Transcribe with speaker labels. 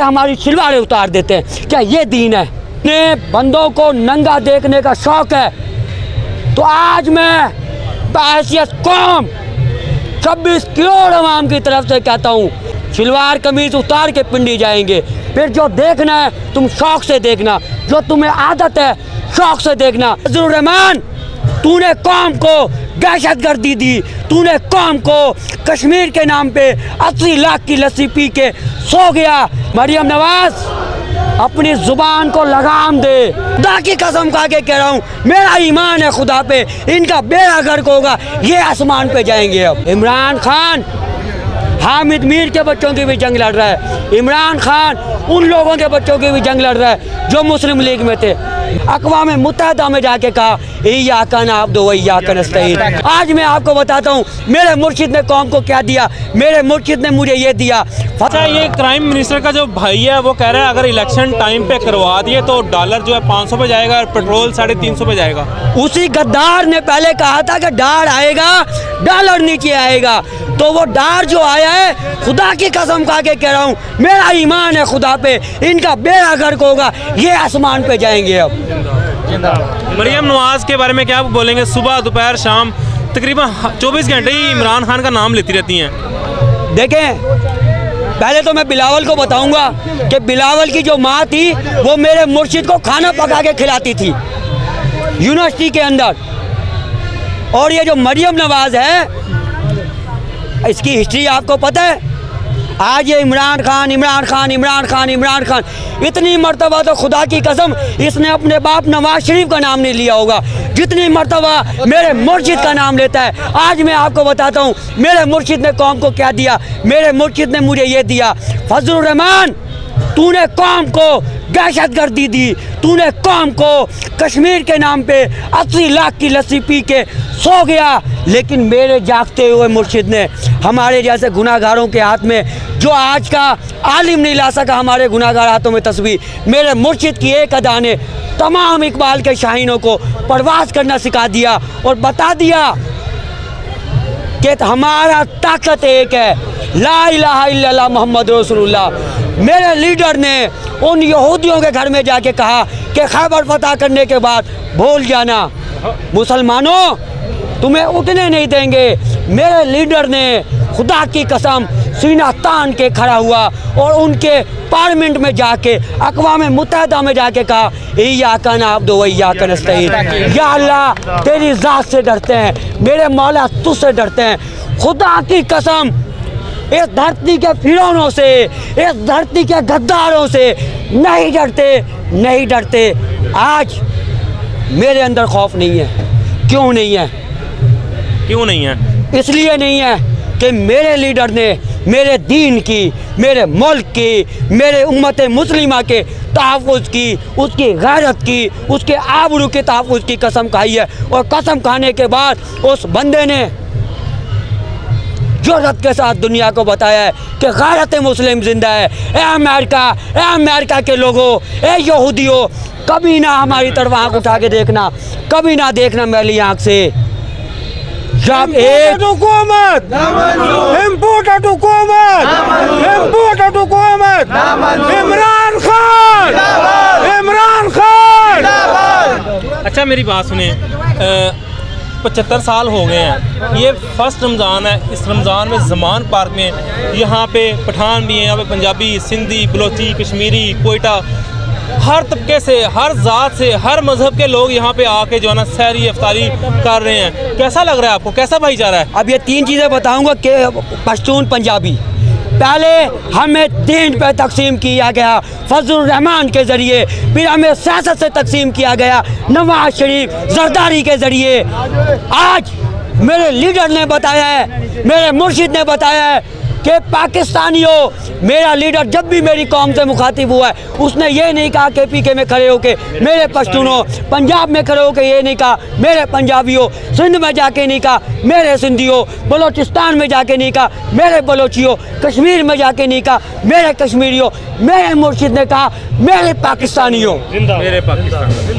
Speaker 1: हमारी छिलवाड़े उतार देते हैं। क्या ये दीन है? ने बंदों को नंगा देखने का शौक है, तो आज मैं बहैसियत कौम 26 करोड़ अवाम की तरफ से कहता हूँ, शलवार कमीज उतार के पिंडी जाएंगे। फिर जो देखना है तुम शौक से देखना, जो तुम्हें आदत है शौक से देखना। फजलुर रहमान, तूने कौम को दहशतगर्दी दी, तूने कौम को कश्मीर के नाम पे 80 लाख की लस्सी पी के सो गया। मरियम नवाज, अपनी जुबान को लगाम दे। खुदा की कसम खा के कह रहा हूँ, मेरा ईमान है खुदा पे, इनका बेड़ा गर्क होगा, ये आसमान पे जाएंगे। अब इमरान खान हामिद मीर के बच्चों की भी जंग लड़ रहा है। इमरान खान उन लोगों के बच्चों की भी जंग लड़ रहा है जो मुस्लिम लीग में थे। अक़वाम मुत्तहिदा में जाके कहा इय्याका नअब्दु व इय्याका नस्तईन। आज मैं आपको बताता हूँ मेरे मुर्शिद ने कौम को क्या दिया। मेरे मुर्शिद ने मुझे ये दिया।
Speaker 2: अच्छा, ये क्राइम मिनिस्टर का जो भाई है वो कह रहा है अगर इलेक्शन टाइम पे करवा दिए तो डॉलर जो है 500 पे जाएगा और पेट्रोल 350 पे जाएगा।
Speaker 1: उसी गद्दार ने पहले कहा था कि डार आएगा डॉलर नीचे आएगा, तो वो डार जो आया है, खुदा की कसम खा के कह रहा हूँ, मेरा ईमान है खुदा पे, इनका बेड़ा गर्क होगा, ये आसमान पे जाएंगे। अब
Speaker 2: मरियम नवाज के बारे में क्या बोलेंगे? सुबह दोपहर शाम तकरीबन 24 घंटे ही इमरान खान का नाम लेती रहती हैं।
Speaker 1: देखें, पहले तो मैं बिलावल को बताऊंगा कि बिलावल की जो माँ थी वो मेरे मुर्शिद को खाना पका के खिलाती थी यूनिवर्सिटी के अंदर। और ये जो मरियम नवाज है, इसकी हिस्ट्री आपको पता है। आज ये इमरान खान इमरान खान इमरान खान इमरान खान, इतनी मर्तबा तो खुदा की कसम इसने अपने बाप नवाज शरीफ का नाम नहीं लिया होगा जितनी मर्तबा मेरे मुर्शिद का नाम लेता है। आज मैं आपको बताता हूँ मेरे मुर्शिद ने कौम को क्या दिया। मेरे मुर्शिद ने मुझे ये दिया। फजलुर रहमान, तूने कौम को दहशतगर्दी दी, तूने कौम को कश्मीर के नाम पे 80 लाख की लस्सी पी के सो गया, लेकिन मेरे जागते हुए मुर्शिद ने हमारे जैसे गुनाहगारों के हाथ में, जो आज का आलिम नहीं ला सका हमारे गुनाहगार हाथों में तस्वीर, मेरे मुर्शिद की एक अदा ने तमाम इकबाल के शाहीनों को परवाज़ करना सिखा दिया और बता दिया कि हमारा ताकत एक है, ला इलाहा इल्लल्लाह मोहम्मद रसूलुल्लाह। मेरे लीडर ने उन यहूदियों के घर में जाके कहा कि खैबर फतह करने के बाद भूल जाना मुसलमानों, तुम्हें उठने नहीं देंगे। मेरे लीडर ने खुदा की कसम सीना तान के खड़ा हुआ और उनके पार्लियामेंट में जाके, अक़वाम मुत्तहिदा में जाके कहा इय्याका नअब्दु व इय्याका नस्तईन। या अल्लाह, तेरी ज़ात से डरते हैं, मेरे मौला तुझसे डरते हैं। खुदा की कसम इस धरती के फिरौनों से, इस धरती के गद्दारों से नहीं डरते, नहीं डरते। आज मेरे अंदर खौफ नहीं है। क्यों नहीं है?
Speaker 2: क्यों नहीं है?
Speaker 1: इसलिए नहीं है कि मेरे लीडर ने मेरे दीन की, मेरे मुल्क की, मेरे उम्मत मुस्लिमा के तहफ़्फ़ुज़ की, उसकी गैरत की, उसके आबरू के तहफ़्फ़ुज़ की कसम खाई है। और कसम खाने के बाद उस बंदे ने जुर्रत के साथ दुनिया को बताया है कि गैरत मुस्लिम जिंदा है। ए अमेरिका के लोगों, ए यहूदियों, कभी ना हमारी तरफ आँख उठा के देखना, कभी ना देखना मैली आँख से। जब एक
Speaker 3: हुकूमत, इम्पोर्टेड हुकूमत, इम्पोर्टेड हुकूमत, इमरान खान, इमरान खान।
Speaker 2: अच्छा, मेरी बात सुने, 75 साल हो गए हैं, ये फर्स्ट रमज़ान है। इस रमज़ान में ज़मान पार्क में यहाँ पे पठान भी हैं, यहाँ पे पंजाबी, सिंधी, बलोची, कश्मीरी, कोयटा, हर तबके से, हर ज़ात से, हर मज़हब के लोग यहाँ पे आके जो है ना सहरी इफ्तारी कर रहे हैं। कैसा लग रहा है आपको? कैसा भाईचारा है?
Speaker 1: अब ये 3 चीज़ें बताऊंगा कि पश्तून पंजाबी। पहले हमें दीन पे तकसीम किया गया फजलुर रहमान के ज़रिए, फिर हमें सियासत से तकसीम किया गया नवाज शरीफ जरदारी के ज़रिए। आज मेरे लीडर ने बताया है, मेरे मुर्शिद ने बताया है कि पाकिस्तानियों, मेरा लीडर जब भी मेरी कौम से मुखातिब हुआ है उसने ये नहीं कहा कि पीके में खड़े होके मेरे पश्तूनों, पंजाब में खड़े होके ये नहीं कहा मेरे पंजाबियों, सिंध में जाके नहीं कहा मेरे सिंधियों, बलोचिस्तान में जाके नहीं कहा मेरे बलोचियों, कश्मीर में जाके नहीं कहा मेरे कश्मीरियों। मेरे मुर्शिद ने कहा मेरे पाकिस्तानियों।
Speaker 2: मेरे पाकिस्तान।